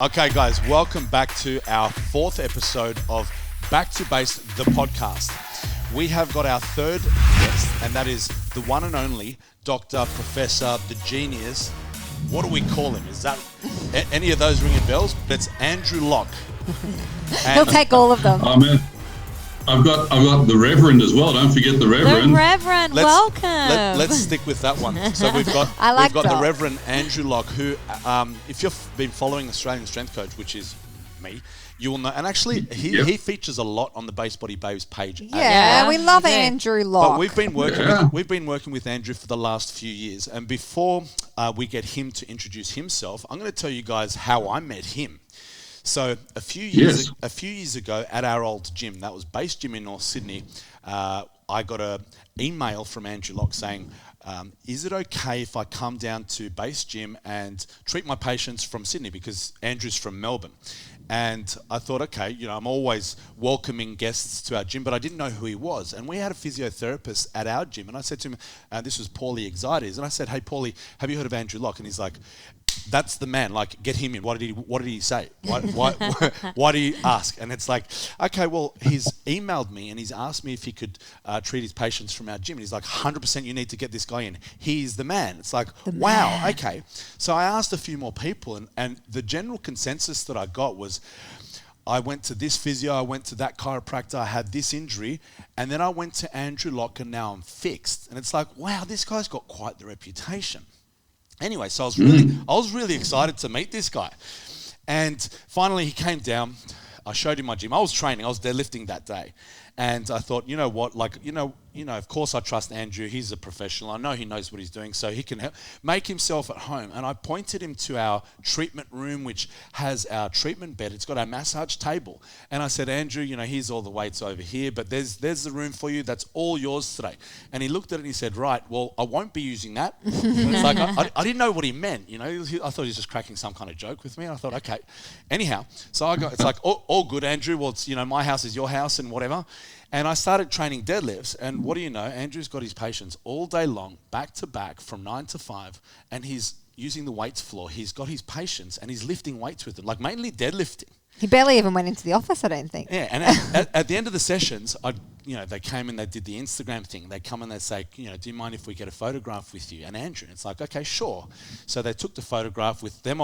Okay, guys, welcome back to our fourth episode of Back to Base, the podcast. We have got our third guest, and that is the one and only Dr. Professor, the Genius. What do we call him? Is that any of those ringing bells? It's Andrew Locke. He'll take all of them. Oh man, I've got the Reverend as well. Don't forget the Reverend. The Reverend, welcome. Let's stick with that one. So we've got the Reverend Andrew Locke, who, if you've been following Australian Strength Coach, which is me, you will know. And actually, he features a lot on the Base Body Babes page. Yeah, we love Andrew Locke. But we've been working with Andrew for the last few years. And before we get him to introduce himself, I'm going to tell you guys how I met him. So a few years ago at our old gym, that was Base Gym in North Sydney, I got an email from Andrew Locke saying, is it okay if I come down to Base Gym and treat my patients from Sydney, because Andrew's from Melbourne? And I thought, okay, I'm always welcoming guests to our gym, but I didn't know who he was. And we had a physiotherapist at our gym, and I said to him, this was Paulie Exides, and I said, hey, Paulie, have you heard of Andrew Locke? And he's like, that's the man, like, get him in. What did he say? Why do you ask? And it's like, okay, well, he's emailed me and he's asked me if he could treat his patients from our gym. And he's like, 100% you need to get this guy in. He's the man. It's like, wow, okay. So I asked a few more people, and the general consensus that I got was, I went to this physio, I went to that chiropractor, I had this injury, and then I went to Andrew Locke and now I'm fixed. And it's like, wow, this guy's got quite the reputation. Anyway, so I was really excited to meet this guy. And finally he came down, I showed him my gym. I was training, I was deadlifting that day. And I thought, you know what, of course I trust Andrew. He's a professional. I know he knows what he's doing, so he can make himself at home. And I pointed him to our treatment room, which has our treatment bed. It's got our massage table. And I said, Andrew, here's all the weights over here, but there's the room for you. That's all yours today. And he looked at it and he said, right, well, I won't be using that. It's like, I didn't know what he meant. I thought he was just cracking some kind of joke with me. And I thought, okay. Anyhow, so it's like, all good, Andrew. Well, it's, my house is your house and whatever. And I started training deadlifts, and what do you know? Andrew's got his patients all day long, back to back, from 9 to 5, and he's using the weights floor. He's got his patients, and he's lifting weights with them, like mainly deadlifting. He barely even went into the office, I don't think. Yeah, and at the end of the sessions, they came and they did the Instagram thing. They come and they say, do you mind if we get a photograph with you and Andrew? And it's like, okay, sure. So they took the photograph with them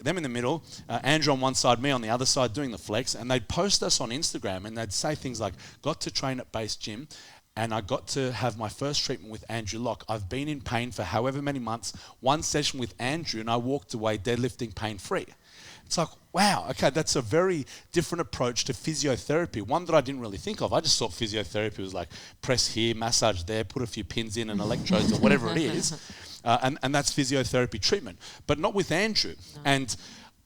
them in the middle, Andrew on one side, me on the other side, doing the flex, and they'd post us on Instagram, and they'd say things like, got to train at Base Gym, and I got to have my first treatment with Andrew Locke. I've been in pain for however many months, one session with Andrew, and I walked away deadlifting pain-free. It's like, wow, okay, that's a very different approach to physiotherapy, one that I didn't really think of. I just thought physiotherapy was like press here, massage there, put a few pins in and electrodes or whatever it is, and that's physiotherapy treatment, but not with Andrew. And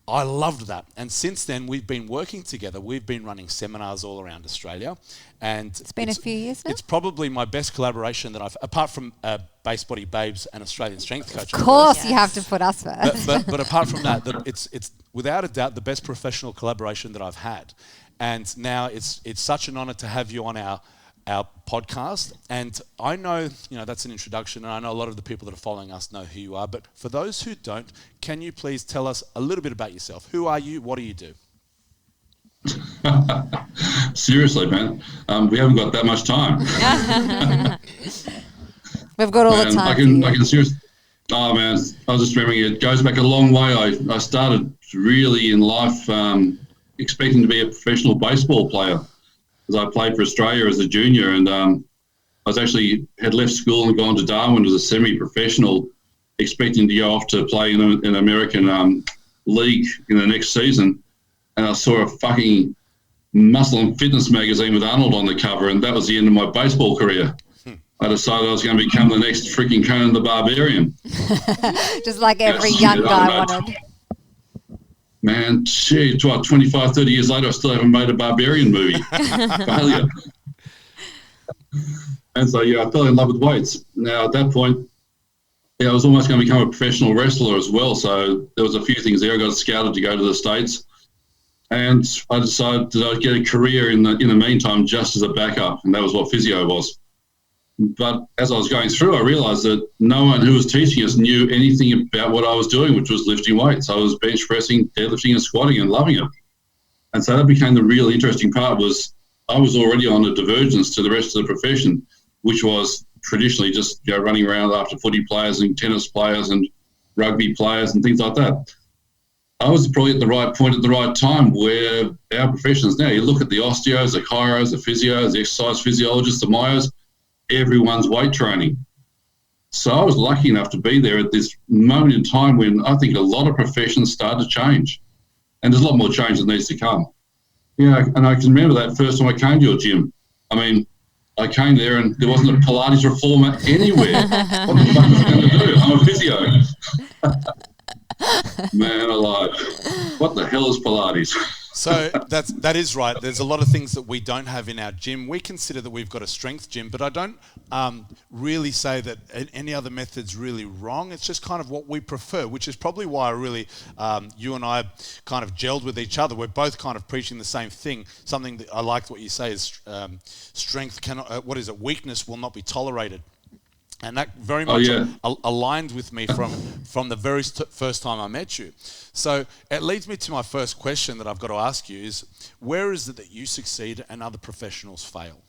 I loved that. And since then, we've been working together. We've been running seminars all around Australia. And it's been a few years now? It's probably my best collaboration that I've, apart from Base Body Babes and Australian Strength Coach. Of course, you have to put us first. But apart from that, it's without a doubt the best professional collaboration that I've had. And now it's such an honor to have you on our podcast. And I know, that's an introduction, and I know a lot of the people that are following us know who you are, but for those who don't, can you please tell us a little bit about yourself? Who are you? What do you do? Seriously, man, we haven't got that much time. We've got all the time. I can seriously. Oh man, I was just remembering it goes back a long way. I started really in life expecting to be a professional baseball player, because I played for Australia as a junior, and I had left school and gone to Darwin as a semi-professional, expecting to go off to play in an American league in the next season. And I saw a fucking Muscle and Fitness magazine with Arnold on the cover, and that was the end of my baseball career. I decided I was going to become the next freaking Conan the Barbarian. Just like every young guy wanted. Man, shit, 25, 30 years later, I still haven't made a Barbarian movie. Failure. And so, I fell in love with weights. Now, at that point, I was almost going to become a professional wrestler as well. So there was a few things there. I got scouted to go to the States. And I decided that I'd get a career in the meantime just as a backup. And that was what physio was. But as I was going through, I realised that no one who was teaching us knew anything about what I was doing, which was lifting weights. I was bench pressing, deadlifting and squatting and loving it. And so that became the real interesting part. Was I was already on a divergence to the rest of the profession, which was traditionally just running around after footy players and tennis players and rugby players and things like that. I was probably at the right point at the right time where our professions now, you look at the osteos, the chiros, the physios, the exercise physiologists, the myos, everyone's weight training. So I was lucky enough to be there at this moment in time when I think a lot of professions started to change. And there's a lot more change that needs to come. Yeah, and I can remember that first time I came to your gym. I mean, I came there and there wasn't a Pilates reformer anywhere. What the fuck was I going to do? I'm a physio. Man alive. What the hell is Pilates? So that is right. There's a lot of things that we don't have in our gym. We consider that we've got a strength gym, but I don't really say that any other method's really wrong. It's just kind of what we prefer, which is probably why you and I kind of gelled with each other. We're both kind of preaching the same thing. Something that I liked what you say is strength cannot, weakness will not be tolerated. And that very much aligned with me from the very first time I met you. So it leads me to my first question that I've got to ask you is, where is it that you succeed and other professionals fail?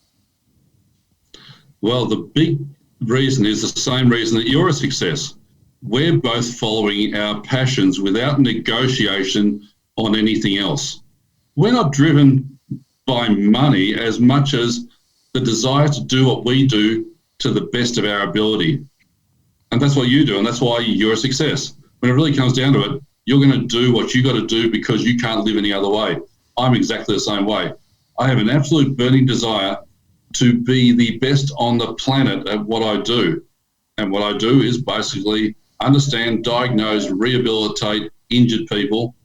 Well, the big reason is the same reason that you're a success. We're both following our passions without negotiation on anything else. We're not driven by money as much as the desire to do what we do to the best of our ability. And that's what you do, and that's why you're a success. When it really comes down to it, you're going to do what you got to do because you can't live any other way. I'm exactly the same way. I have an absolute burning desire to be the best on the planet at what I do. And what I do is basically understand, diagnose, rehabilitate injured people,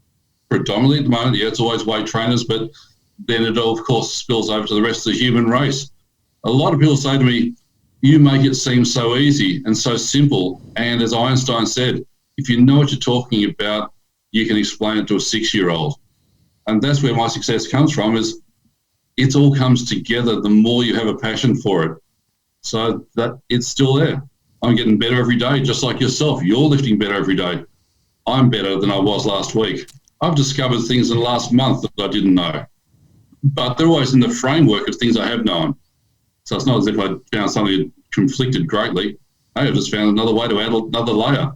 predominantly at the moment. Yeah, it's always weight trainers, but then it all, of course, spills over to the rest of the human race. A lot of people say to me, you make it seem so easy and so simple. And as Einstein said, if you know what you're talking about, you can explain it to a 6-year-old. And that's where my success comes from, is it all comes together the more you have a passion for it. So that it's still there. I'm getting better every day, just like yourself. You're lifting better every day. I'm better than I was last week. I've discovered things in the last month that I didn't know. But they're always in the framework of things I have known. So it's not as if I found something that conflicted greatly. I've just found another way to add another layer.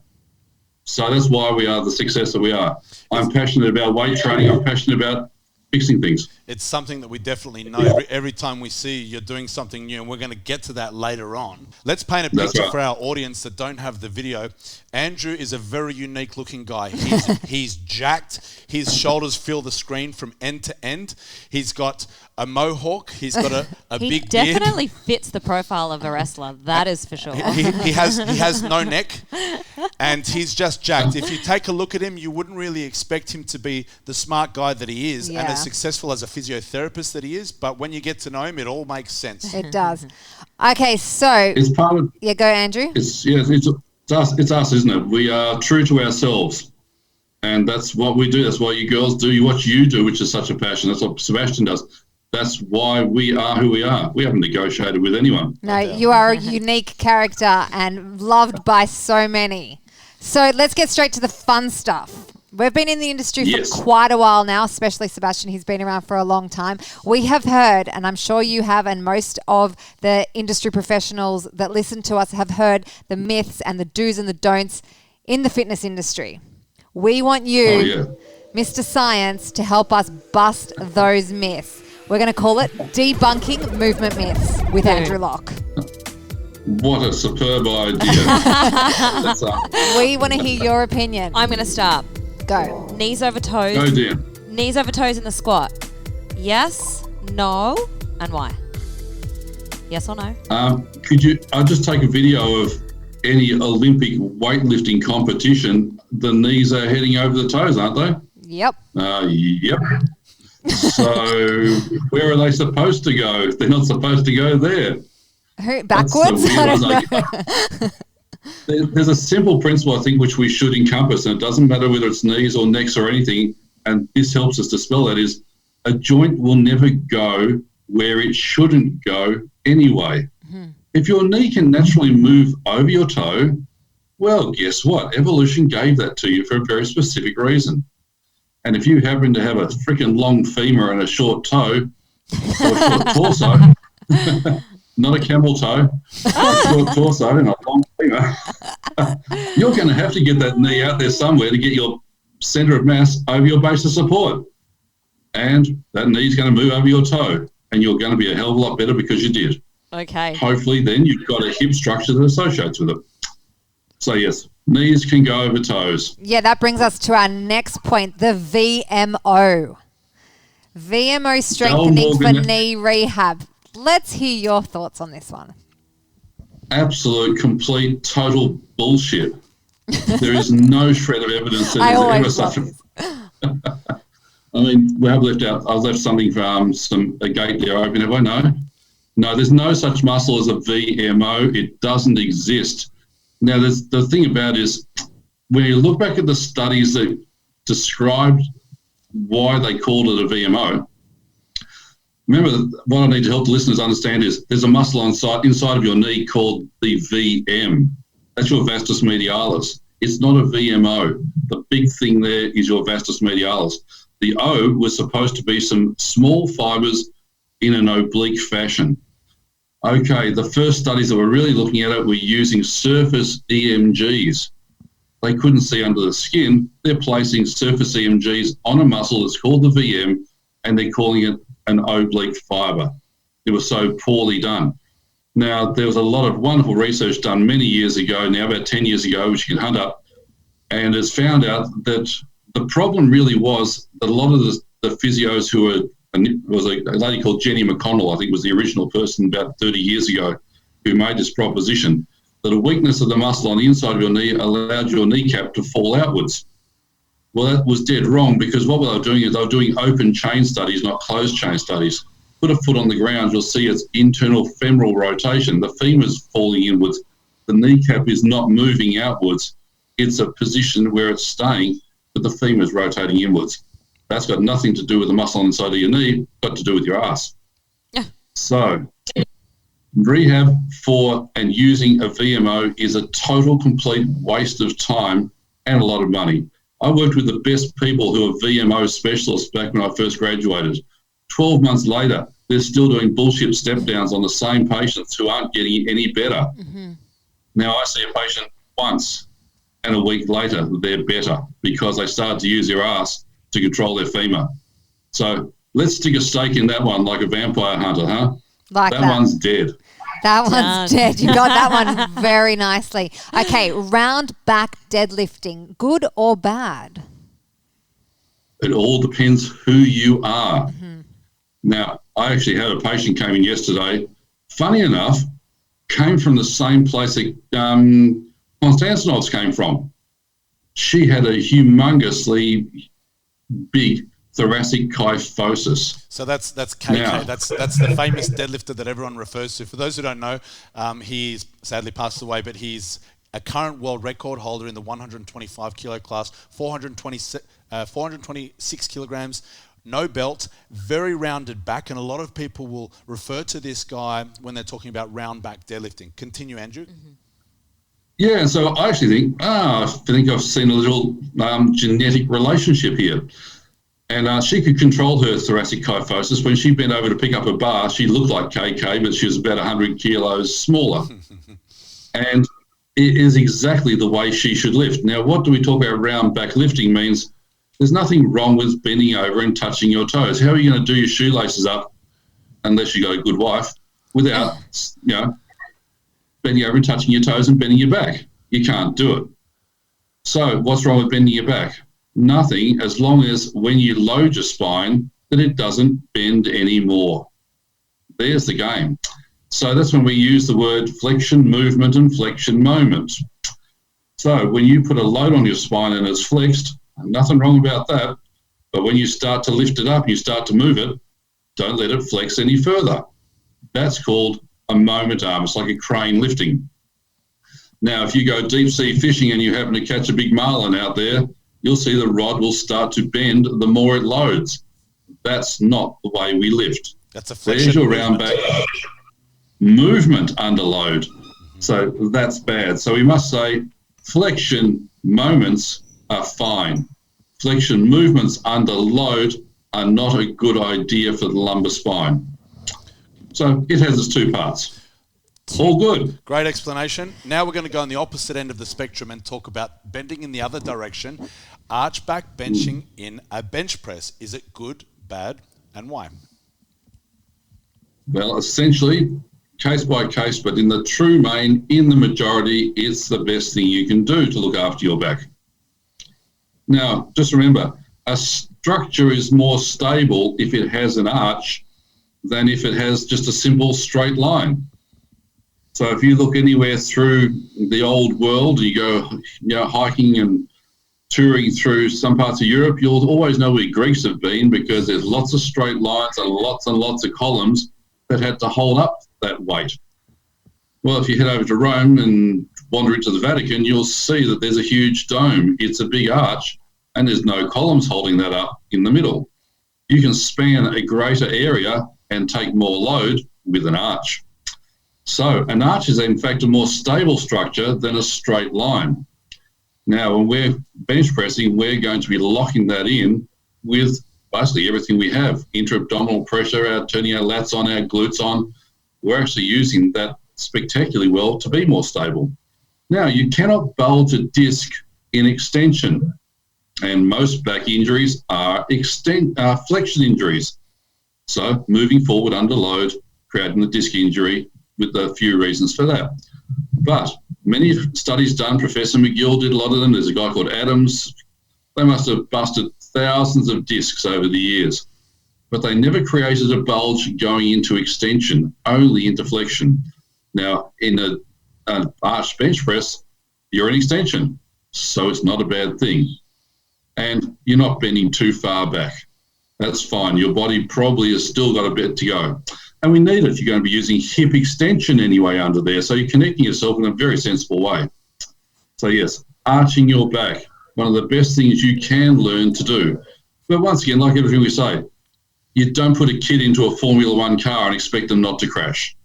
So that's why we are the success that we are. I'm passionate about weight training. I'm passionate about fixing things. It's something that we definitely know. Every time we see you're doing something new, and we're going to get to that later on. Let's paint a picture for our audience that don't have the video. Andrew is a very unique looking guy. He's jacked. His shoulders fill the screen from end to end. He's got a mohawk. He's got a big beard. He definitely fits the profile of a wrestler. That is for sure. He has no neck, and he's just jacked. If you take a look at him, you wouldn't really expect him to be the smart guy that he is and as successful as a physiotherapist that he is. But when you get to know him, it all makes sense. It does. Okay, so it's part of. Yeah, go Andrew. It's us. It's us, isn't it? We are true to ourselves. And that's what we do. That's what you girls do. What you do, which is such a passion. That's what Sebastian does. That's why we are who we are. We haven't negotiated with anyone. No, you are a unique character and loved by so many. So let's get straight to the fun stuff. We've been in the industry for quite a while now, especially Sebastian. He's been around for a long time. We have heard, and I'm sure you have, and most of the industry professionals that listen to us have heard the myths and the do's and the don'ts in the fitness industry. We want you, Mr. Science, to help us bust those myths. We're going to call it Debunking Movement Myths with Andrew Locke. What a superb idea. We want to hear your opinion. I'm going to start. Go. Knees over toes. Oh dear. Knees over toes in the squat. Yes, no, and why? Yes or no? I'll just take a video of any Olympic weightlifting competition. The knees are heading over the toes, aren't they? Yep. Yep. So where are they supposed to go? They're not supposed to go there. Backwards? I don't know. There's a simple principle, I think, which we should encompass, and it doesn't matter whether it's knees or necks or anything, and this helps us dispel that, is a joint will never go where it shouldn't go anyway. Mm-hmm. If your knee can naturally move over your toe, well, guess what? Evolution gave that to you for a very specific reason. And if you happen to have a freaking long femur and a short toe, or a short torso, not a camel toe, a short torso and a long femur, you're going to have to get that knee out there somewhere to get your center of mass over your base of support. And that knee's going to move over your toe, and you're going to be a hell of a lot better because you did. Okay. Hopefully then you've got a hip structure that associates with it. So, yes, knees can go over toes. Yeah, that brings us to our next point, the VMO. VMO strengthening for knee rehab. Let's hear your thoughts on this one. Absolute, complete, total bullshit. There is no shred of evidence that there's ever such a... I mean, I've left something from a gate there open. Have I? No, there's no such muscle as a VMO. It doesn't exist. Now, the thing about it is, when you look back at the studies that described why they called it a VMO, remember, what I need to help the listeners understand is there's a muscle inside of your knee called the VM. That's your vastus medialis. It's not a VMO. The big thing there is your vastus medialis. The O was supposed to be some small fibers in an oblique fashion. Okay, the first studies that were really looking at it were using surface EMGs. They couldn't see under the skin. They're placing surface EMGs on a muscle that's called the VM, and they're calling it an oblique fiber. It was so poorly done. Now, there was a lot of wonderful research done many years ago, now about 10 years ago, which you can hunt up, and it's found out that the problem really was that a lot of the physios who were, was a lady called Jenny McConnell, I think was the original person about 30 years ago, who made this proposition, that a weakness of the muscle on the inside of your knee allowed your kneecap to fall outwards. Well, that was dead wrong, because what they were doing is they were doing open chain studies, not closed chain studies. Put a foot on the ground, you'll see its internal femoral rotation. The femur's falling inwards. The kneecap is not moving outwards. It's a position where it's staying, but the femur's rotating inwards. That's got nothing to do with the muscle on the inside of your knee, but to do with your ass. Yeah. So rehab for and using a VMO is a total, complete waste of time and a lot of money. I worked with the best people who are VMO specialists back when I first graduated. 12 months later, they're still doing bullshit step downs on the same patients who aren't getting any better. Mm-hmm. Now, I see a patient once, and a week later, they're better because they started to use their ass to control their femur. So let's stick a stake in that one like a vampire hunter, huh? Like that one's dead. That one's dead. You got that one very nicely. Okay, round back deadlifting, good or bad? It all depends who you are. Mm-hmm. Now, I actually had a patient came in yesterday, funny enough, came from the same place that Konstantinov's came from. She had a humongously big thoracic kyphosis. So that's KK. Now, that's the famous deadlifter that everyone refers to. For those who don't know, he's sadly passed away, but he's a current world record holder in the 125 kilo class, 426 kilograms, no belt, very rounded back, and a lot of people will refer to this guy when they're talking about round back deadlifting. Continue, Andrew. Mm-hmm. Yeah, so I actually think I've seen a little genetic relationship here. And she could control her thoracic kyphosis. When she bent over to pick up a bar, she looked like KK, but she was about 100 kilos smaller. And it is exactly the way she should lift. Now, what do we talk about round back lifting means? There's nothing wrong with bending over and touching your toes. How are you going to do your shoelaces up, unless you've got a good wife, without, bending over and touching your toes and bending your back? You can't do it. So what's wrong with bending your back? Nothing, as long as when you load your spine, that it doesn't bend anymore. There's the game. So that's when we use the word flexion movement and flexion moment. So when you put a load on your spine and it's flexed, nothing wrong about that. But when you start to lift it up, you start to move it, don't let it flex any further. That's called a moment arm. It's like a crane lifting. Now, if you go deep sea fishing and you happen to catch a big marlin out there, you'll see the rod will start to bend the more it loads. That's not the way we lift. That's a flexion. There's your round back. movement under load. So that's bad. So we must say flexion moments are fine. Flexion movements under load are not a good idea for the lumbar spine. So it has its two parts. All good. Great explanation. Now we're going to go on the opposite end of the spectrum and talk about bending in the other direction. Arch back benching in a bench press. Is it good, bad, and why? Well, essentially, case by case, but in the true main, in the majority, it's the best thing you can do to look after your back. Now, just remember, a structure is more stable if it has an arch than if it has just a simple straight line. So if you look anywhere through the old world, you go hiking and touring through some parts of Europe, you'll always know where Greeks have been because there's lots of straight lines and lots of columns that had to hold up that weight. Well, if you head over to Rome and wander into the Vatican, you'll see that there's a huge dome. It's a big arch and there's no columns holding that up in the middle. You can span a greater area and take more load with an arch. So an arch is in fact a more stable structure than a straight line. Now, when we're bench pressing, we're going to be locking that in with basically everything we have. Intra-abdominal pressure, turning our lats on, our glutes on. We're actually using that spectacularly well to be more stable. Now, you cannot bulge a disc in extension, and most back injuries are flexion injuries. So moving forward under load, creating a disc injury with a few reasons for that. But many studies done, Professor McGill did a lot of them. There's a guy called Adams. They must have busted thousands of discs over the years, but they never created a bulge going into extension, only into flexion. Now, in an arch bench press, you're in extension, so it's not a bad thing. And you're not bending too far back. That's fine. Your body probably has still got a bit to go. And we need it if you're going to be using hip extension anyway under there. So you're connecting yourself in a very sensible way. So yes, arching your back, one of the best things you can learn to do. But once again, like everything we say, you don't put a kid into a Formula One car and expect them not to crash.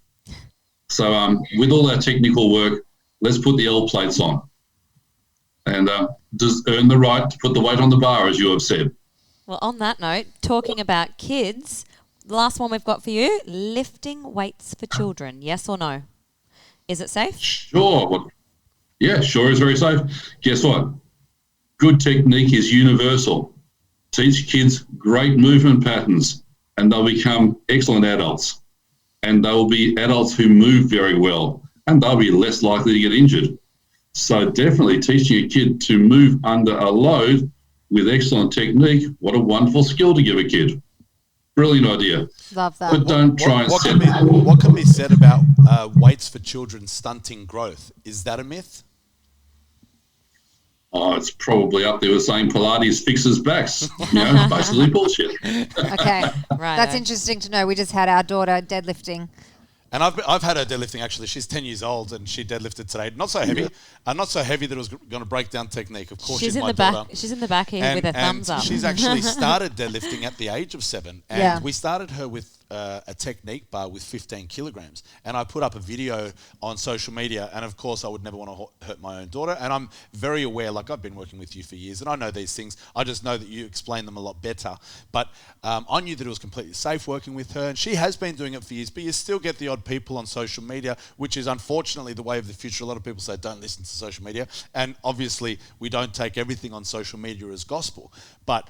So with all that technical work, let's put the L plates on. And just earn the right to put the weight on the bar, as you have said. Well, on that note, talking about kids, the last one we've got for you, lifting weights for children. Yes or no? Is it safe? Sure. Yeah, sure is very safe. Guess what? Good technique is universal. Teach kids great movement patterns and they'll become excellent adults. And they'll be adults who move very well and they'll be less likely to get injured. So definitely teaching a kid to move under a load with excellent technique, what a wonderful skill to give a kid. Brilliant idea. Love that. But don't try and set... What can be said about weights for children stunting growth? Is that a myth? Oh, it's probably up there with saying Pilates fixes backs. Basically bullshit. Okay, Right. that's interesting to know. We just had our daughter deadlifting. And I've had her deadlifting, actually. She's 10 years old, and she deadlifted today. Not so heavy. Not so heavy that it was going to break down technique. Of course, she's my daughter. She's in the back here with her thumbs up. She's actually started deadlifting at the age of 7. And we started her with a technique bar with 15 kilograms. And I put up a video on social media. And, of course, I would never want to hurt my own daughter. And I'm very aware, like I've been working with you for years, and I know these things. I just know that you explain them a lot better. But I knew that it was completely safe working with her. And she has been doing it for years. But you still get the odd people on social media, which is unfortunately the way of the future. A lot of people say don't listen to social media, and obviously we don't take everything on social media as gospel, but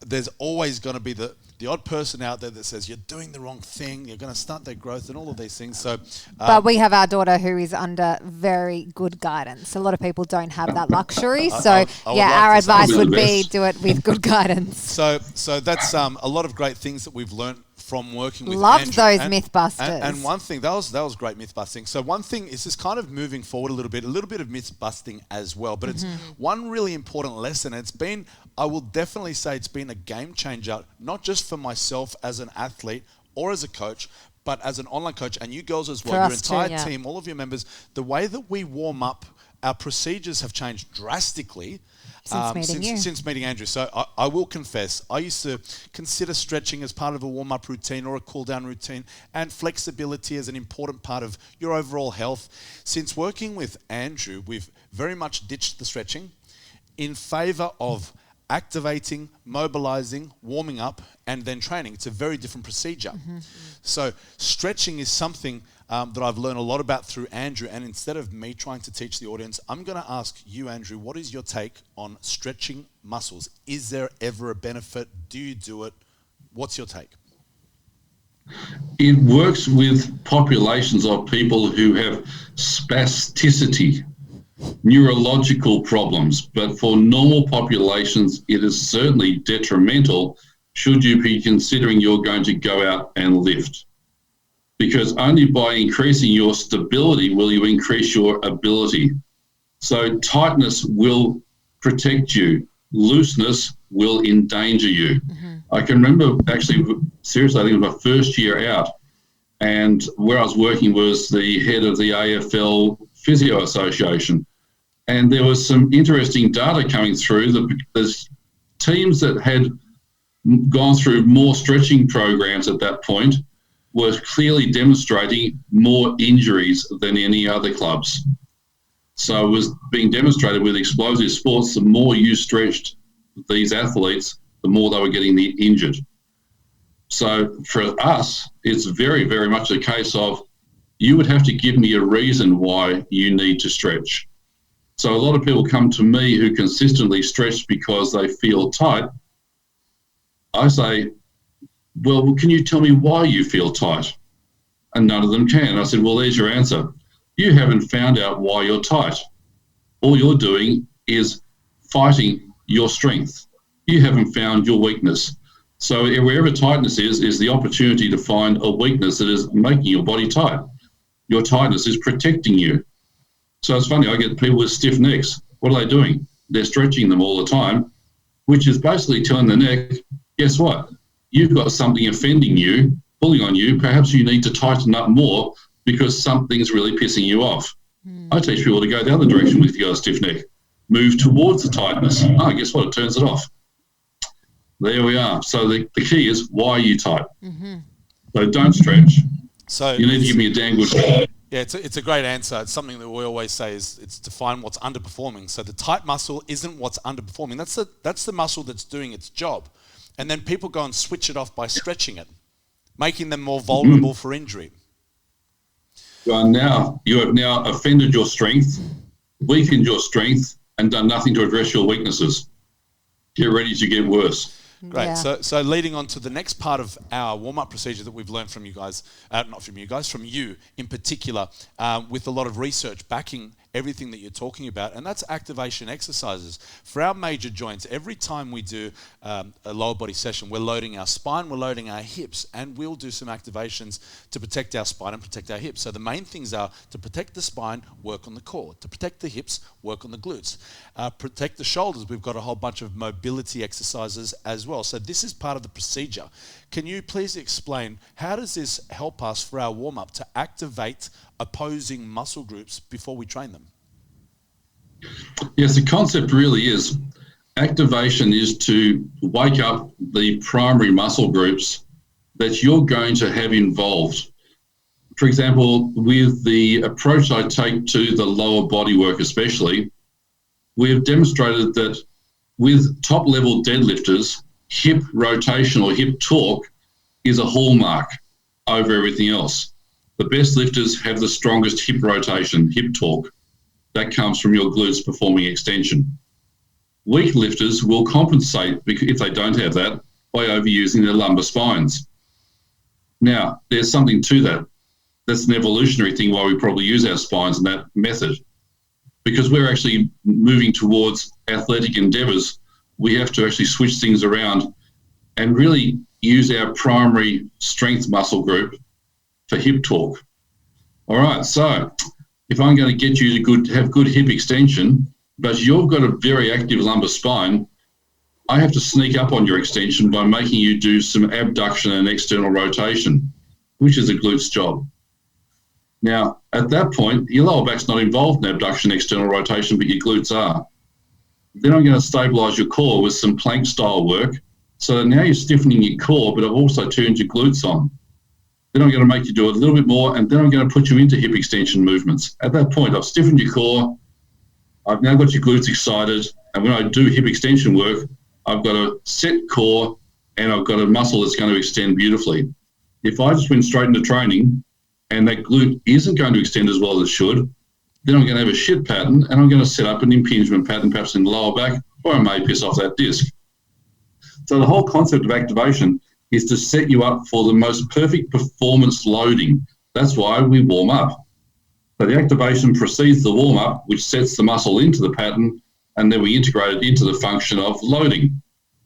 there's always going to be the odd person out there that says you're doing the wrong thing, you're going to stunt their growth and all of these things. So but we have our daughter who is under very good guidance. A lot of people don't have that luxury, so our advice would be do it with good guidance. So that's a lot of great things that we've learned from working with Loved Andrew. those Mythbusters. And one thing, that was great myth busting. So one thing is just kind of moving forward a little bit of myth busting as well. But it's one really important lesson. It's been, I will definitely say it's been a game changer, not just for myself as an athlete or as a coach, but as an online coach and you girls as well, your entire team, all of your members, the way that we warm up our procedures have changed drastically Since meeting Andrew. So I will confess, I used to consider stretching as part of a warm-up routine or a cool-down routine, and flexibility as an important part of your overall health. Since working with Andrew, we've very much ditched the stretching in favor of activating, mobilizing, warming up, and then training. It's a very different procedure. Mm-hmm. So stretching is something that I've learned a lot about through Andrew, and instead of me trying to teach the audience, I'm going to ask you, Andrew, what is your take on stretching muscles? Is there ever a benefit? Do you do it? What's your take? It works with populations of people who have spasticity, neurological problems, but for normal populations, it is certainly detrimental should you be considering you're going to go out and lift. Because only by increasing your stability will you increase your ability. So tightness will protect you. Looseness will endanger you. Mm-hmm. I can remember actually, seriously, I think it was my first year out, and where I was working was the head of the AFL Physio Association. And there was some interesting data coming through. There's teams that had gone through more stretching programs at that point were clearly demonstrating more injuries than any other clubs. So it was being demonstrated with explosive sports, the more you stretched these athletes, the more they were getting injured. So for us, it's very, very much a case of you would have to give me a reason why you need to stretch. So a lot of people come to me who consistently stretch because they feel tight. I say, well, can you tell me why you feel tight? And none of them can. I said, well, there's your answer. You haven't found out why you're tight. All you're doing is fighting your strength. You haven't found your weakness. So wherever tightness is the opportunity to find a weakness that is making your body tight. Your tightness is protecting you. So it's funny, I get people with stiff necks. What are they doing? They're stretching them all the time, which is basically telling the neck, guess what? You've got something offending you, pulling on you. Perhaps you need to tighten up more because something's really pissing you off. I teach people to go the other direction if you got a stiff neck. Move towards the tightness. Guess what? It turns it off. There we are. So the key is, why are you tight? Mm-hmm. So don't stretch. So you need to give me a damn good answer. Yeah, it's a great answer. It's something that we always say is it's to find what's underperforming. So the tight muscle isn't what's underperforming. That's the muscle that's doing its job. And then people go and switch it off by stretching it, making them more vulnerable for injury. You have now offended your strength, weakened your strength, and done nothing to address your weaknesses. Get ready to get worse. Great. Yeah. So leading on to the next part of our warm-up procedure that we've learned from you guys, from you in particular, with a lot of research backing everything that you're talking about, and that's activation exercises. For our major joints, every time we do a lower body session, we're loading our spine, we're loading our hips, and we'll do some activations to protect our spine and protect our hips. So the main things are to protect the spine, work on the core. To protect the hips, work on the glutes. Protect the shoulders, we've got a whole bunch of mobility exercises as well. So this is part of the procedure. Can you please explain, how does this help us for our warm-up to activate opposing muscle groups before we train them? Yes, the concept really is activation is to wake up the primary muscle groups that you're going to have involved. For example, with the approach I take to the lower body work especially, we have demonstrated that with top-level deadlifters, hip rotation or hip torque is a hallmark over everything else. The best lifters have the strongest hip rotation, hip torque. That comes from your glutes performing extension. Weak lifters will compensate, if they don't have that, by overusing their lumbar spines. Now, there's something to that. That's an evolutionary thing why we probably use our spines in that method. Because we're actually moving towards athletic endeavours, we have to actually switch things around and really use our primary strength muscle group for hip torque. All right, so if I'm going to get you to have good hip extension, but you've got a very active lumbar spine, I have to sneak up on your extension by making you do some abduction and external rotation, which is a glute's job. Now, at that point, your lower back's not involved in abduction, external rotation, but your glutes are. Then I'm going to stabilise your core with some plank-style work. So now you're stiffening your core, but I've also turned your glutes on. Then I'm going to make you do a little bit more, and then I'm going to put you into hip extension movements. At that point, I've stiffened your core. I've now got your glutes excited. And when I do hip extension work, I've got a set core and I've got a muscle that's going to extend beautifully. If I just went straight into training and that glute isn't going to extend as well as it should, then I'm going to have a shit pattern and I'm going to set up an impingement pattern perhaps in the lower back, or I may piss off that disc. So the whole concept of activation is to set you up for the most perfect performance loading. That's why we warm up. So the activation precedes the warm-up, which sets the muscle into the pattern, and then we integrate it into the function of loading.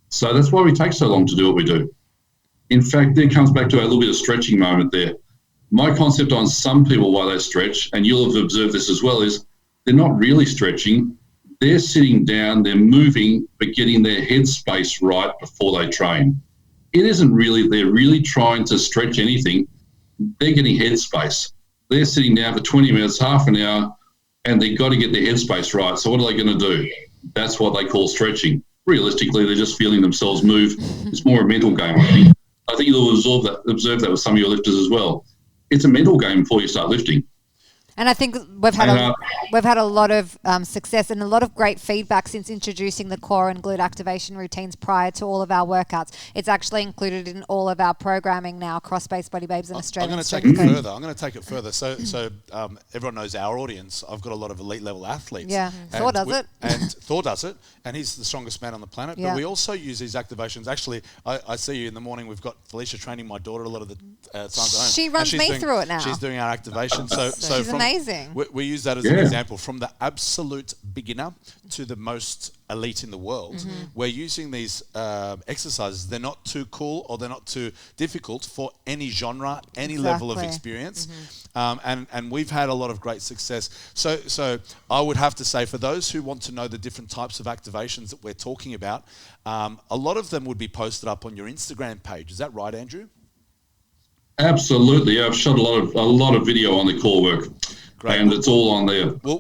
So that's why we take so long to do what we do. In fact, there comes back to a little bit of stretching moment there. My concept on some people why they stretch, and you'll have observed this as well, is they're not really stretching. They're sitting down, they're moving, but getting their head space right before they train. It isn't really, they're really trying to stretch anything. They're getting head space. They're sitting down for 20 minutes, half an hour, and they've got to get their head space right. So what are they going to do? That's what they call stretching. Realistically, they're just feeling themselves move. It's more a mental game, I think. I think you'll observe that with some of your lifters as well. It's a mental game before you start lifting. And I think we've had a lot of success and a lot of great feedback since introducing the core and glute activation routines prior to all of our workouts. It's actually included in all of our programming now across Base Body Babes and Australia. I'm going to take it further. So everyone knows our audience. I've got a lot of elite level athletes. Yeah, Thor does it. And Thor does it, and he's the strongest man on the planet. Yeah. But we also use these activations. Actually, I see you in the morning. We've got Felicia training my daughter a lot of the times at home. She runs me through it now. She's doing our activation. So she's amazing. We use that as an example. From the absolute beginner to the most elite in the world, we're using these exercises. They're not too cool or they're not too difficult for any genre, any level of experience. And we've had a lot of great success. So I would have to say, for those who want to know the different types of activations that we're talking about, a lot of them would be posted up on your Instagram page. Is that right, Andrew? Absolutely. I've shot a lot of video on the core work. Great. And it's all on there. We're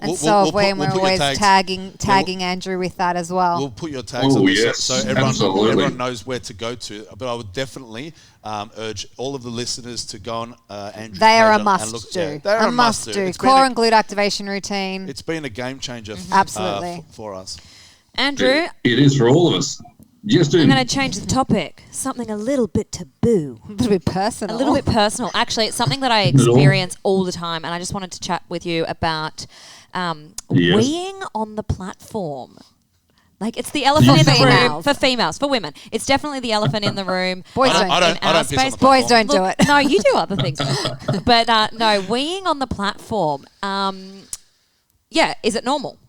always tagging Andrew with that as well. We'll put your tags on there so everyone knows where to go to. But I would definitely urge all of the listeners to go on Andrew's They are page a must do. Yeah, they're a must do. Core and glute activation routine. It's been a game changer absolutely for us. Andrew? It is for all of us. Yes, I'm going to change the topic. Something a little bit taboo. A little bit personal. A little bit personal. Actually, it's something that I experience all the time, and I just wanted to chat with you about weeing on the platform. Like, it's the elephant in the room for females, for women. It's definitely the elephant in the room. Boys don't do it. No, you do other things. But no, weeing on the platform. Is it normal?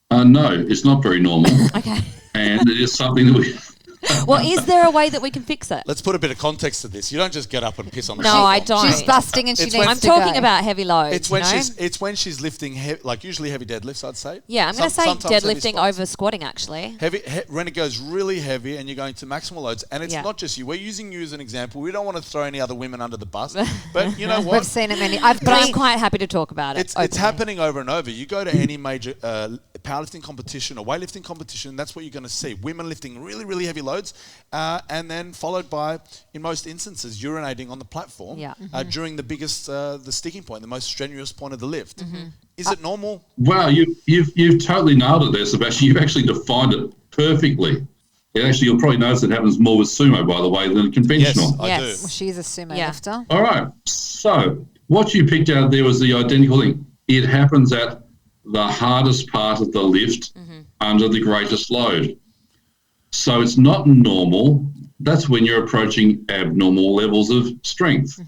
No, it's not very normal. Okay. And it is something that we... Well, is there a way that we can fix it? Let's put a bit of context to this. You don't just get up and piss on the platform. No, I don't. She's busting and she needs to go. I'm talking about heavy loads. It's when she's lifting, usually heavy deadlifts, I'd say. Yeah, I'm going to say deadlifting over squatting, actually. When it goes really heavy and you're going to maximal loads, and it's not just you. We're using you as an example. We don't want to throw any other women under the bus. But you know what? We've seen it many. But I'm quite happy to talk about it. It's happening over and over. You go to any major powerlifting competition or weightlifting competition, that's what you're going to see. Women lifting really, really heavy loads. And then followed by, in most instances, urinating on the platform during the biggest, the sticking point, the most strenuous point of the lift. Is it normal? Wow, you've totally nailed it there, Sebastian. You've actually defined it perfectly. You'll probably notice it happens more with sumo, by the way, than conventional. Yes, I do. Well, she's a sumo lifter. All right. So what you picked out there was the identical thing. It happens at the hardest part of the lift under the greatest load. So it's not normal. That's when you're approaching abnormal levels of strength.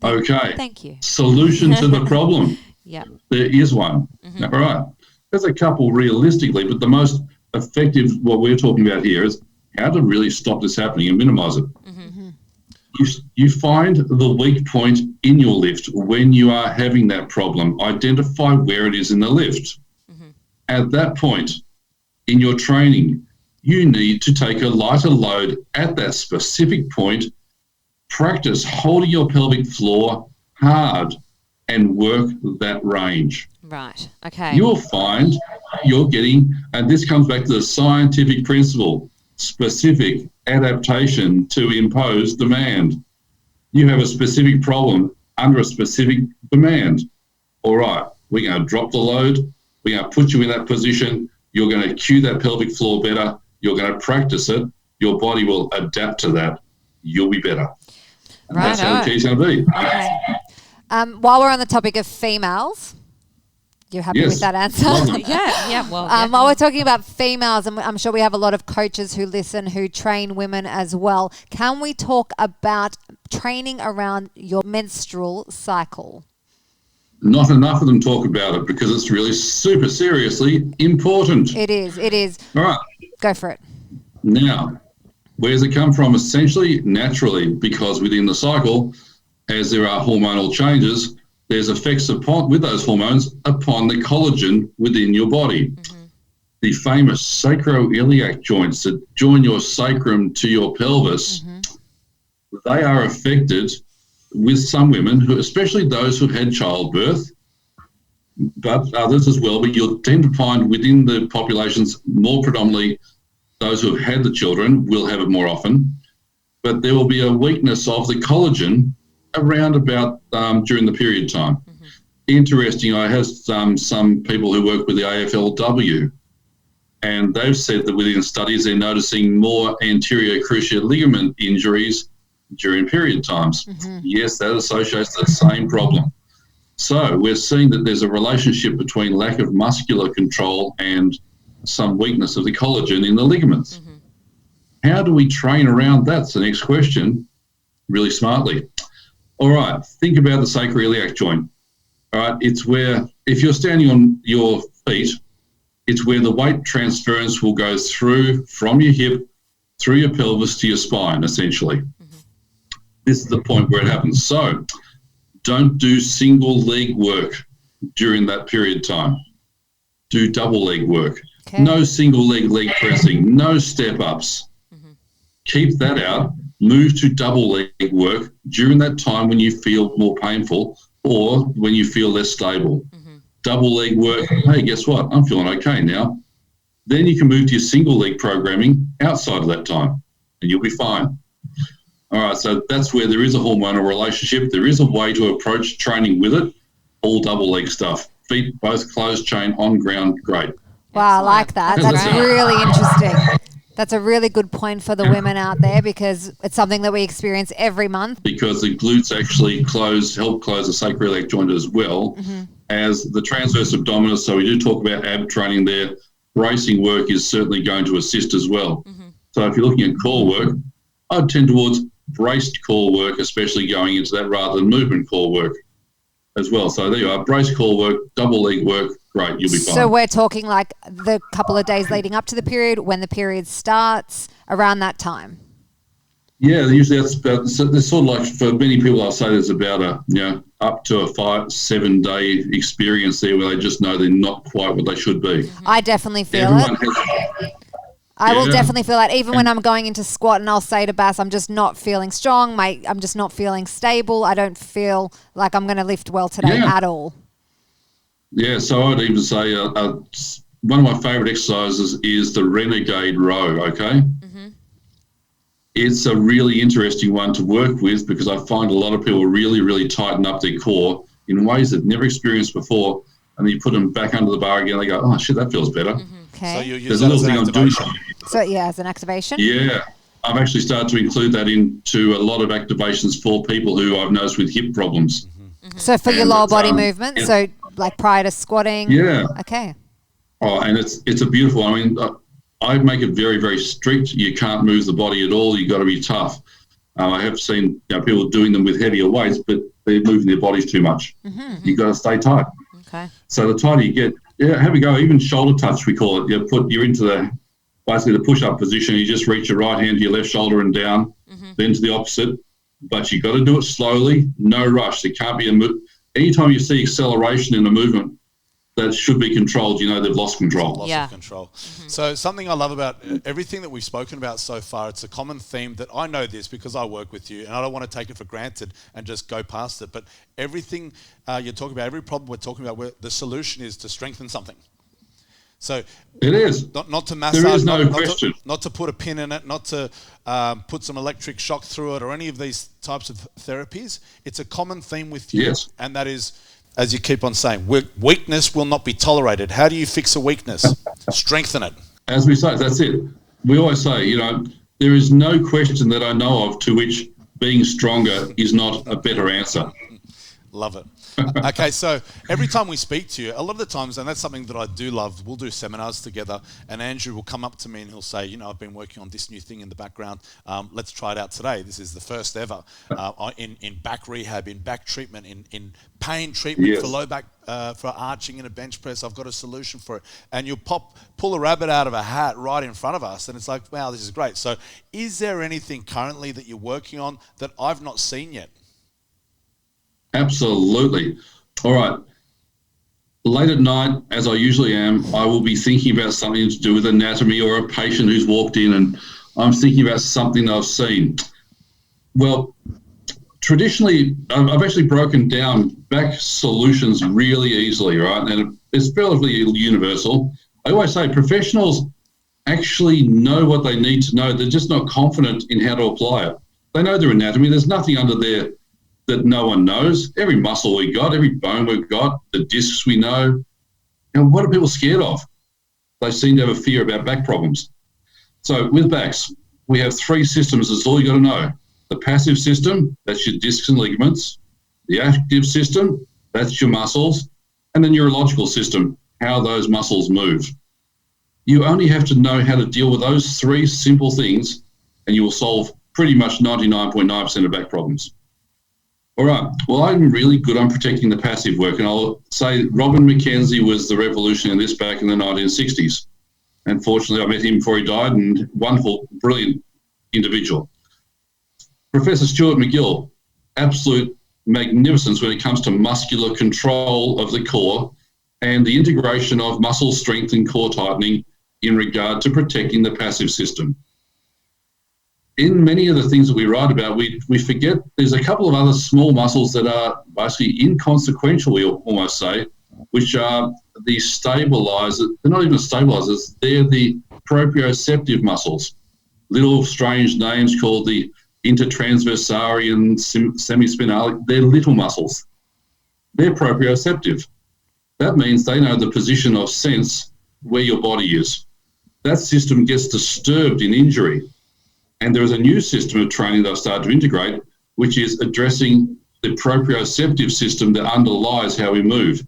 Okay. Thank you. Solution to the problem. Yeah. There is one. All right. There's a couple realistically, but the most effective, what we're talking about here, is how to really stop this happening and minimize it. You find the weak point in your lift when you are having that problem. Identify where it is in the lift. At that point in your training, you need to take a lighter load at that specific point, practice holding your pelvic floor, hard and work that range. Right. Okay. You'll find you're getting, and this comes back to the scientific principle, specific adaptation to impose demand. You have a specific problem under a specific demand. All right, we're going to drop the load. We're going to put you in that position. You're going to cue that pelvic floor better. You're going to practice it. Your body will adapt to that. You'll be better. And right. That's how the key's going to be. Okay. While we're on the topic of females, you're happy with that answer? Yeah. Well, while we're talking about females, and I'm sure we have a lot of coaches who listen who train women as well, can we talk about training around your menstrual cycle? Not enough of them talk about it because it's really super seriously important. It is. All right. Go for it. Now, where does it come from? Essentially, naturally, because within the cycle, as there are hormonal changes, there's effects with those hormones upon the collagen within your body. Mm-hmm. The famous sacroiliac joints that join your sacrum to your pelvis, they are affected with some women, who, especially those who've had childbirth, but others as well. But you'll tend to find within the populations, more predominantly those who have had the children will have it more often. But there will be a weakness of the collagen around about during the period time. Mm-hmm. Interesting, I have some people who work with the AFLW, and they've said that within studies they're noticing more anterior cruciate ligament injuries during period times. Mm-hmm. Yes, that associates the same problem. So we're seeing that there's a relationship between lack of muscular control and some weakness of the collagen in the ligaments. Mm-hmm. How do we train around that? That's the next question, really smartly. All right, think about the sacroiliac joint. All right, it's where, if you're standing on your feet, it's where the weight transference will go through from your hip, through your pelvis to your spine, essentially. Mm-hmm. This is the point where it happens. So don't do single leg work during that period time. Do double leg work. Okay. No single leg pressing, no step ups. Mm-hmm. Keep that out. Move to double leg work during that time when you feel more painful or when you feel less stable. Mm-hmm. Double leg work, hey, guess what? I'm feeling okay now. Then you can move to your single leg programming outside of that time and you'll be fine. All right, so that's where there is a hormonal relationship. There is a way to approach training with it, all double leg stuff. Feet both closed chain on ground, great. Wow, I like that. That's really interesting. That's a really good point for the women out there because it's something that we experience every month. Because the glutes actually help close the sacroiliac joint as well as the transverse abdominis. So we do talk about ab training there. Bracing work is certainly going to assist as well. Mm-hmm. So if you're looking at core work, I'd tend towards braced core work, especially going into that rather than movement core work as well. So there you are, braced core work, double leg work, great, you'll be fine. So we're talking like the couple of days leading up to the period, when the period starts, around that time. Yeah, usually that's about, so there's sort of like, for many people I'll say there's about up to a 5-7 day experience there where they just know they're not quite what they should be. I definitely feel it. I will definitely feel that even when I'm going into squat and I'll say to Bass, I'm just not feeling strong, I'm just not feeling stable. I don't feel like I'm going to lift well today at all. Yeah, so I'd even say one of my favourite exercises is the renegade row, okay? Mm-hmm. It's a really interesting one to work with because I find a lot of people really, really tighten up their core in ways they've never experienced before, and then you put them back under the bar again, they go, oh, shit, that feels better. Mm-hmm. Okay. So you use that as an activation. So, as an activation? Yeah. I've actually started to include that into a lot of activations for people who I've noticed with hip problems. Mm-hmm. Mm-hmm. So for your lower body movement, so like prior to squatting? Yeah. Okay. Oh, and it's a beautiful, I mean, I make it very, very strict. You can't move the body at all. You've got to be tough. I have seen people doing them with heavier weights, but they're moving their bodies too much. Mm-hmm. You've got to stay tight. Okay. So the tighter you get, have a go, even shoulder touch, we call it. You're into basically the push-up position. You just reach your right hand to your left shoulder and down, then to the opposite. But you've got to do it slowly, no rush. There can't be a move. Anytime you see acceleration in a movement, that should be controlled, they've lost control. Loss of control. Mm-hmm. So something I love about everything that we've spoken about so far, it's a common theme that I know this because I work with you, and I don't want to take it for granted and just go past it. But everything you're talking about, every problem we're talking about, the solution is to strengthen something. So it is not to massage, there is no question. Not to put a pin in it, not to put some electric shock through it, or any of these types of therapies. It's a common theme with you, and that is, as you keep on saying, weakness will not be tolerated. How do you fix a weakness? Strengthen it. As we say, that's it. We always say, there is no question that I know of to which being stronger is not a better answer. Love it. Okay, so every time we speak to you, a lot of the times, and that's something that I do love, we'll do seminars together, and Andrew will come up to me and he'll say, I've been working on this new thing in the background. Let's try it out today. This is the first ever in back rehab, in back treatment, in pain treatment for low back, for arching in a bench press. I've got a solution for it. And you'll pull a rabbit out of a hat right in front of us, and it's like, wow, this is great. So is there anything currently that you're working on that I've not seen yet? Absolutely. All right. Late at night, as I usually am, I will be thinking about something to do with anatomy or a patient who's walked in, and I'm thinking about something I've seen. Well, traditionally, I've actually broken down back solutions really easily, right? And it's relatively universal. I always say professionals actually know what they need to know. They're just not confident in how to apply it. They know their anatomy. There's nothing under there that no one knows. Every muscle we got, every bone we've got, the discs we know. What are people scared of? They seem to have a fear about back problems. So with backs, we have three systems. That's all you got to know. The passive system, that's your discs and ligaments. The active system, that's your muscles. And the neurological system, how those muscles move. You only have to know how to deal with those three simple things, and you will solve pretty much 99.9% of back problems. All right. Well, I'm really good on protecting the passive work, and I'll say Robin Mckenzie was the revolution in this back in the 1960s. Unfortunately, I met him before he died, and wonderful, brilliant individual. Professor Stuart McGill, absolute magnificence when it comes to muscular control of the core and the integration of muscle strength and core tightening in regard to protecting the passive system. In many of the things that we write about, we forget there's a couple of other small muscles that are basically inconsequential, we almost say, which are the stabilizers. They're not even stabilizers, they're the proprioceptive muscles. Little strange names called the intertransversary and semispinal. They're little muscles. They're proprioceptive. That means they know the position of sense where your body is. That system gets disturbed in injury. And there is a new system of training that I've started to integrate, which is addressing the proprioceptive system that underlies how we move.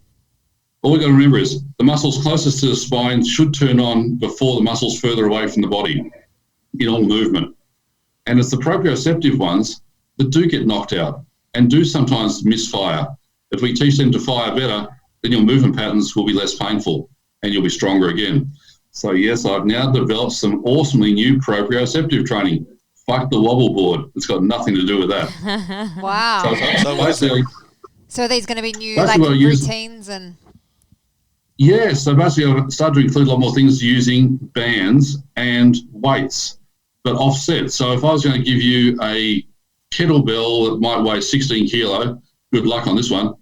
All we've got to remember is the muscles closest to the spine should turn on before the muscles further away from the body in all movement. And it's the proprioceptive ones that do get knocked out and do sometimes misfire. If we teach them to fire better, then your movement patterns will be less painful and you'll be stronger again. So yes, I've now developed some awesomely new proprioceptive training. Fuck the wobble board. It's got nothing to do with that. Wow. So are these going to be new routines and? Yeah, so basically I've started to include a lot more things using bands and weights, but offset. So if I was going to give you a kettlebell that might weigh 16 kilo, good luck on this one,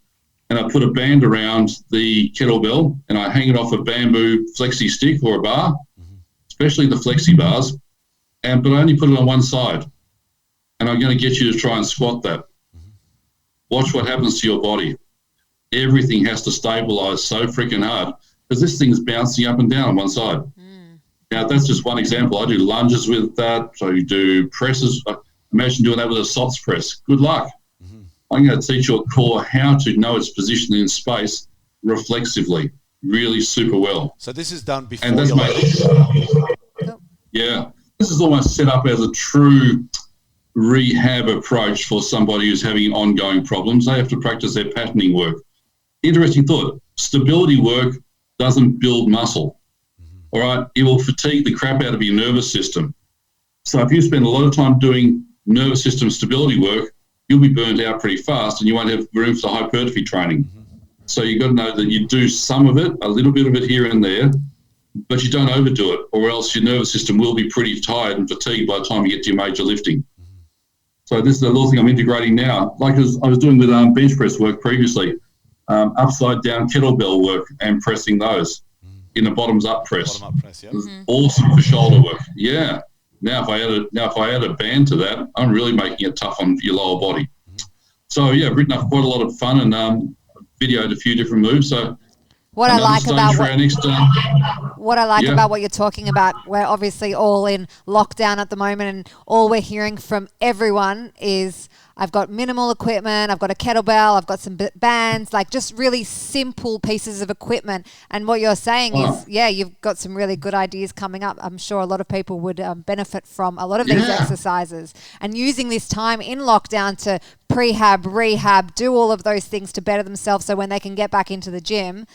and I put a band around the kettlebell and I hang it off a bamboo flexi stick or a bar, especially the flexi bars, but I only put it on one side. And I'm going to get you to try and squat that. Watch what happens to your body. Everything has to stabilize so freaking hard because this thing's bouncing up and down on one side. Now, that's just one example. I do lunges with that. So you do presses. Imagine doing that with a SOTS press. Good luck. I'm going to teach your core how to know its position in space reflexively, really super well. So this is done before Yeah. This is almost set up as a true rehab approach for somebody who's having ongoing problems. They have to practice their patterning work. Interesting thought. Stability work doesn't build muscle. All right? It will fatigue the crap out of your nervous system. So if you spend a lot of time doing nervous system stability work, you'll be burnt out pretty fast and you won't have room for the hypertrophy training. So you've got to know that you do some of it, a little bit of it here and there, but you don't overdo it, or else your nervous system will be pretty tired and fatigued by the time you get to your major lifting. So this is a little thing I'm integrating now. Like I was doing with bench press work previously, upside down kettlebell work and pressing those in a bottoms up press. Awesome for shoulder work. Yeah. Now if I add a band to that, I'm really making it tough on your lower body. So yeah, I've written up quite a lot of fun and videoed a few different moves. So what I like about what you're talking about, we're obviously all in lockdown at the moment, and all we're hearing from everyone is, I've got minimal equipment, I've got a kettlebell, I've got some bands, like just really simple pieces of equipment. And what you're saying is, you've got some really good ideas coming up. I'm sure a lot of people would benefit from a lot of these exercises, and using this time in lockdown to prehab, rehab, do all of those things to better themselves, so when they can get back into the gym,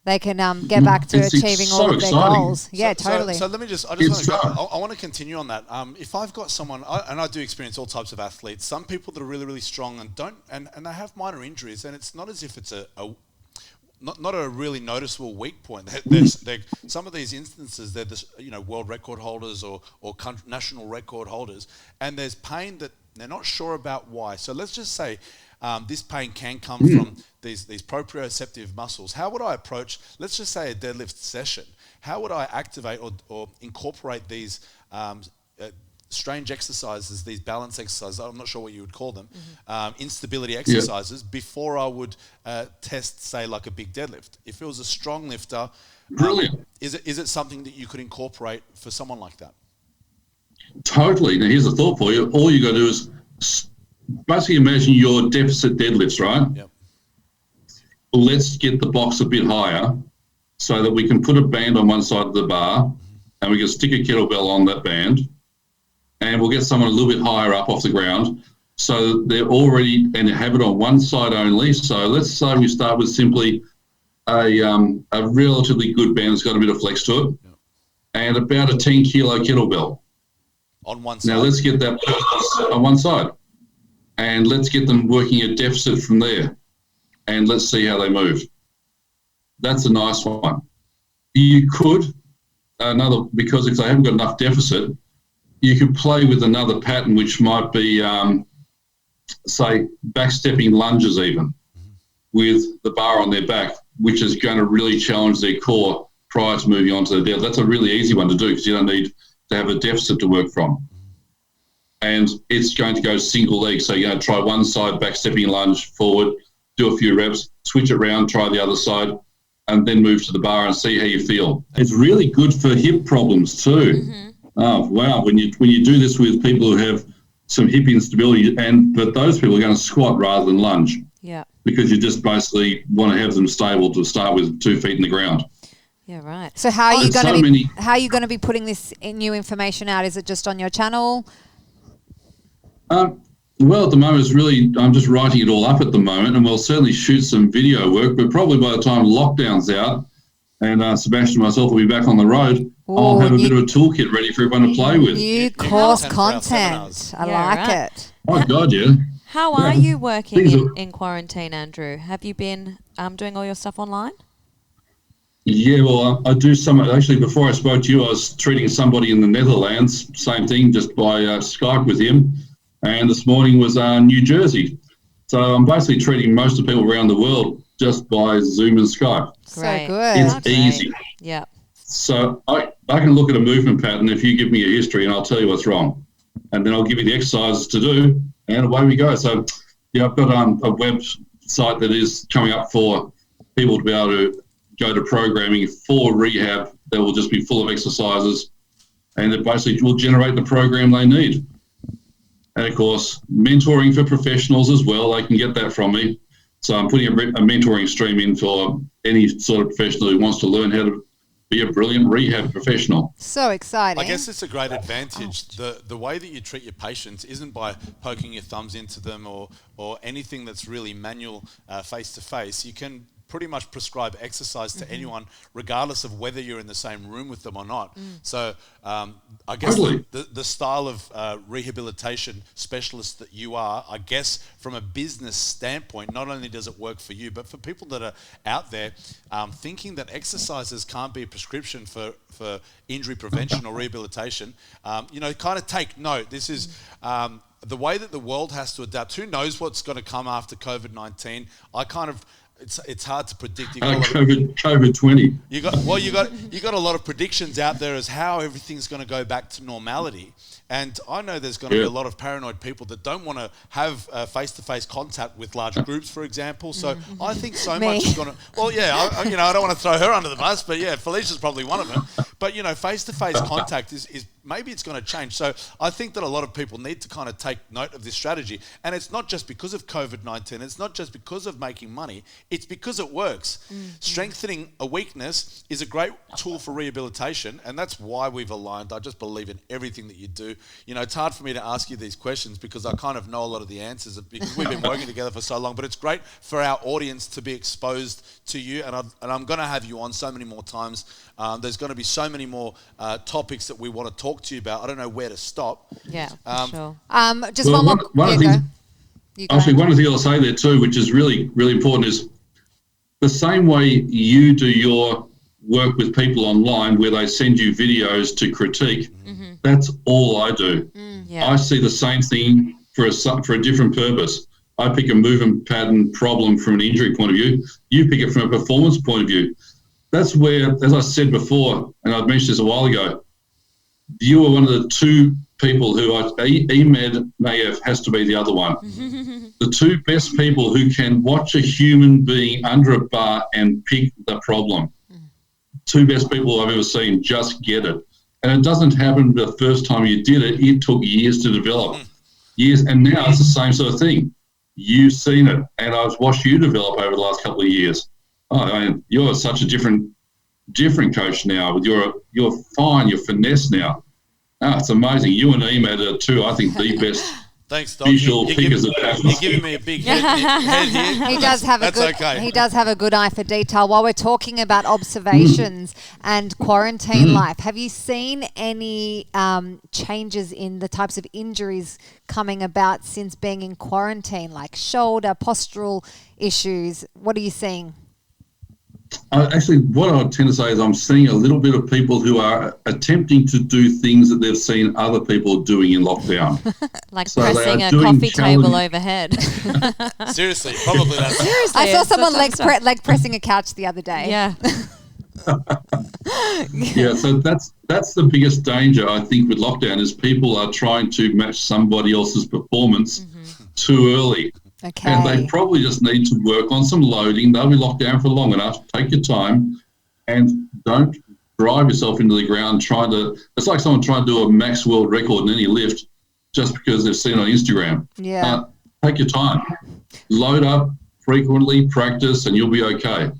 they can get back to achieving all of their goals. Yeah, totally. So let me I want to continue on that. If I've got someone, and I do experience all types of athletes, some people that are really, really strong and they have minor injuries, and it's not as if it's not a really noticeable weak point. Some of these instances, they're world record holders or national record holders, and there's pain that they're not sure about why. So let's just say this pain can come from these proprioceptive muscles. How would I approach, let's just say, a deadlift session? How would I activate or incorporate these strange exercises, these balance exercises, I'm not sure what you would call them, instability exercises, before I would test, say, like a big deadlift? If it was a strong lifter, is it something that you could incorporate for someone like that? Totally. Now, here's a thought for you. All you got to do is basically imagine your deficit deadlifts, right? Yep. Let's get the box a bit higher so that we can put a band on one side of the bar and we can stick a kettlebell on that band, and we'll get someone a little bit higher up off the ground so they're already, and have it on one side only. So let's say we start with simply a relatively good band that's got a bit of flex to it, and about a 10 kilo kettlebell. On one side. Now let's get that on one side, and let's get them working a deficit from there, and let's see how they move. That's a nice one. You could, because if they haven't got enough deficit, you could play with another pattern, which might be, say, backstepping lunges even, with the bar on their back, which is going to really challenge their core prior to moving on to the deadlift. That's a really easy one to do because you don't need to have a deficit to work from. And it's going to go single leg. So you're going to try one side, backstepping lunge forward, do a few reps, switch it around, try the other side, and then move to the bar and see how you feel. It's really good for hip problems too. Oh, wow. When you do this with people who have some hip instability, but those people are going to squat rather than lunge. Yeah. Because you just basically want to have them stable to start with, 2 feet in the ground. Yeah, right. So how are you going to be putting this new information out? Is it just on your channel? Well, at the moment, I'm just writing it all up at the moment, and we'll certainly shoot some video work, but probably by the time lockdown's out and Sebastian and myself will be back on the road, I'll have a bit of a toolkit ready for everyone to play with. New course content. I like it. Oh, God, yeah. How are you working in quarantine, Andrew? Have you been doing all your stuff online? Yeah, well, I do some. Actually, before I spoke to you, I was treating somebody in the Netherlands, same thing, just by Skype with him. And this morning was New Jersey. So I'm basically treating most of the people around the world just by Zoom and Skype. So good. It's easy. Yeah. So I can look at a movement pattern if you give me a history, and I'll tell you what's wrong. And then I'll give you the exercises to do, and away we go. So, yeah, I've got a website that is coming up for people to be able to go to programming for rehab that will just be full of exercises, and it basically will generate the program they need. And, of course, mentoring for professionals as well. They can get that from me. So I'm putting a mentoring stream in for any sort of professional who wants to learn how to be a brilliant rehab professional. So exciting. I guess it's a great advantage. The way that you treat your patients isn't by poking your thumbs into them or anything that's really manual face-to-face. You can pretty much prescribe exercise to anyone, regardless of whether you're in the same room with them or not. So I guess the style of rehabilitation specialist that you are, I guess from a business standpoint, not only does it work for you, but for people that are out there thinking that exercises can't be a prescription for injury prevention or rehabilitation, kind of take note. This is the way that the world has to adapt. Who knows what's going to come after COVID-19? It's hard to predict. COVID-20. You got a lot of predictions out there as how everything's going to go back to normality. And I know there's going to be a lot of paranoid people that don't want to have face-to-face contact with large groups, for example. So I think so much is going to... Well, yeah, I don't want to throw her under the bus, but yeah, Felicia's probably one of them. But, face-to-face contact is maybe it's going to change. So I think that a lot of people need to kind of take note of this strategy. And it's not just because of COVID-19. It's not just because of making money. It's because it works. Strengthening a weakness is a great tool for rehabilitation, and that's why we've aligned. I just believe in everything that you do. It's hard for me to ask you these questions because I kind of know a lot of the answers because we've been working together for so long, but it's great for our audience to be exposed to you, and I'm going to have you on so many more times. There's going to be so many more topics that we want to talk to you about. I don't know where to stop. Yeah, sure. Just one more. One of the things I'll say there too, which is really, really important, is the same way you do your work with people online where they send you videos to critique. That's all I do. I see the same thing for a different purpose. I pick a movement pattern problem from an injury point of view. You pick it from a performance point of view. That's where, as I said before, and I'd mentioned this a while ago, you are one of the two people who EMED has to be the other one. The two best people who can watch a human being under a bar and pick the problem. Two best people I've ever seen just get it. And it doesn't happen the first time you did it. It took years to develop. Years, and now it's the same sort of thing. You've seen it, and I've watched you develop over the last couple of years. You're such a different coach now. With your finesse now. It's amazing. You and Emed are two, I think, the best Thanks, Doc. visual figures of passion. You're giving me a big head here. He does have a good eye for detail. While we're talking about observations and quarantine life, have you seen any changes in the types of injuries coming about since being in quarantine, like shoulder, postural issues? What are you seeing? Actually, what I tend to say is I'm seeing a little bit of people who are attempting to do things that they've seen other people doing in lockdown. Like pressing a coffee table overhead. Seriously, probably that. Seriously, I saw someone leg pressing a couch the other day. Yeah. Yeah, so that's the biggest danger, I think, with lockdown is people are trying to match somebody else's performance too early. Okay. And they probably just need to work on some loading. They'll be locked down for long enough. Take your time and don't drive yourself into the ground it's like someone trying to do a max world record in any lift just because they've seen it on Instagram. Yeah. Take your time. Load up frequently, practice, and you'll be okay.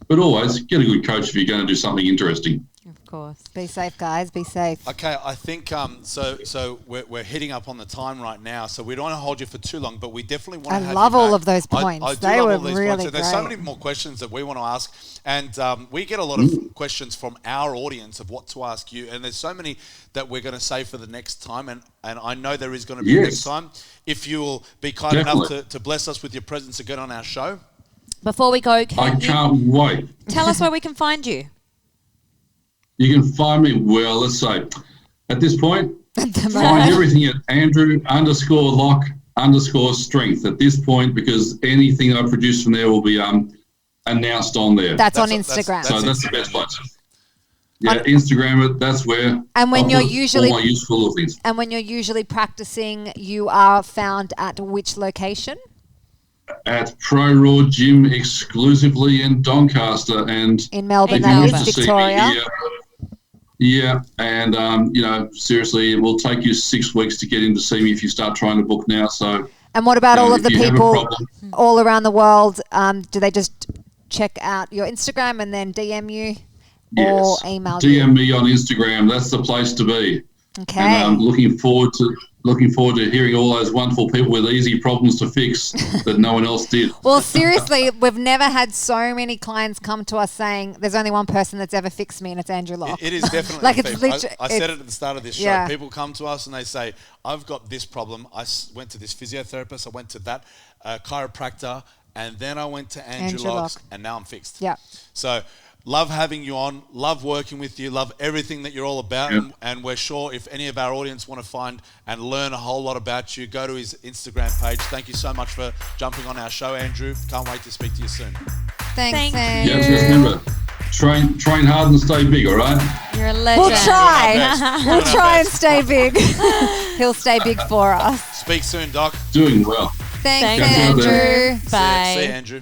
But always get a good coach if you're going to do something interesting. Of course. Be safe, guys. Be safe. Okay, I think so we're hitting up on the time right now, so we don't want to hold you for too long, but we definitely want to have you back. I love all of those points. I they love were all these really points. great. There's so many more questions that we want to ask, and we get a lot of questions from our audience of what to ask you, and there's so many that we're going to save for the next time, and I know there is going to be next time. If you will be kind enough to bless us with your presence again on our show. Before we go, I can't wait. Tell us where we can find you. You can find me, well, let's say, at this point, find everything at Andrew_Lock_strength at this point, because anything I produce from there will be announced on there. That's on Instagram. That's the best place. Yeah, Instagram it. That's where. And when you're usually all my useful things. And when you're usually practicing, you are found at which location? At Pro Raw Gym exclusively in Doncaster and in Melbourne, that is Victoria. Yeah, and seriously, it will take you 6 weeks to get in to see me if you start trying to book now. So. And what about all of the people all around the world? Do they just check out your Instagram and then DM you or email you? DM me on Instagram. That's the place to be. Okay. And I'm looking forward looking forward to hearing all those wonderful people with easy problems to fix that no one else did. Well, seriously, we've never had so many clients come to us saying there's only one person that's ever fixed me, and it's Andrew Locke. It is definitely like it's literally. I said it at the start of this show. Yeah. People come to us and they say, I've got this problem. I went to this physiotherapist. I went to that chiropractor. And then I went to Andrew Locke, and now I'm fixed. Yeah. So love having you on. Love working with you. Love everything that you're all about. Yep. And we're sure if any of our audience want to find and learn a whole lot about you, go to his Instagram page. Thank you so much for jumping on our show, Andrew. Can't wait to speak to you soon. Thanks, Andrew. Yes, just remember, train hard and stay big, all right? You're a legend. We'll try. We'll try and stay big. He'll stay big for us. Speak soon, Doc. Doing well. Thanks, Andrew. Andrew. Bye. See you, Andrew.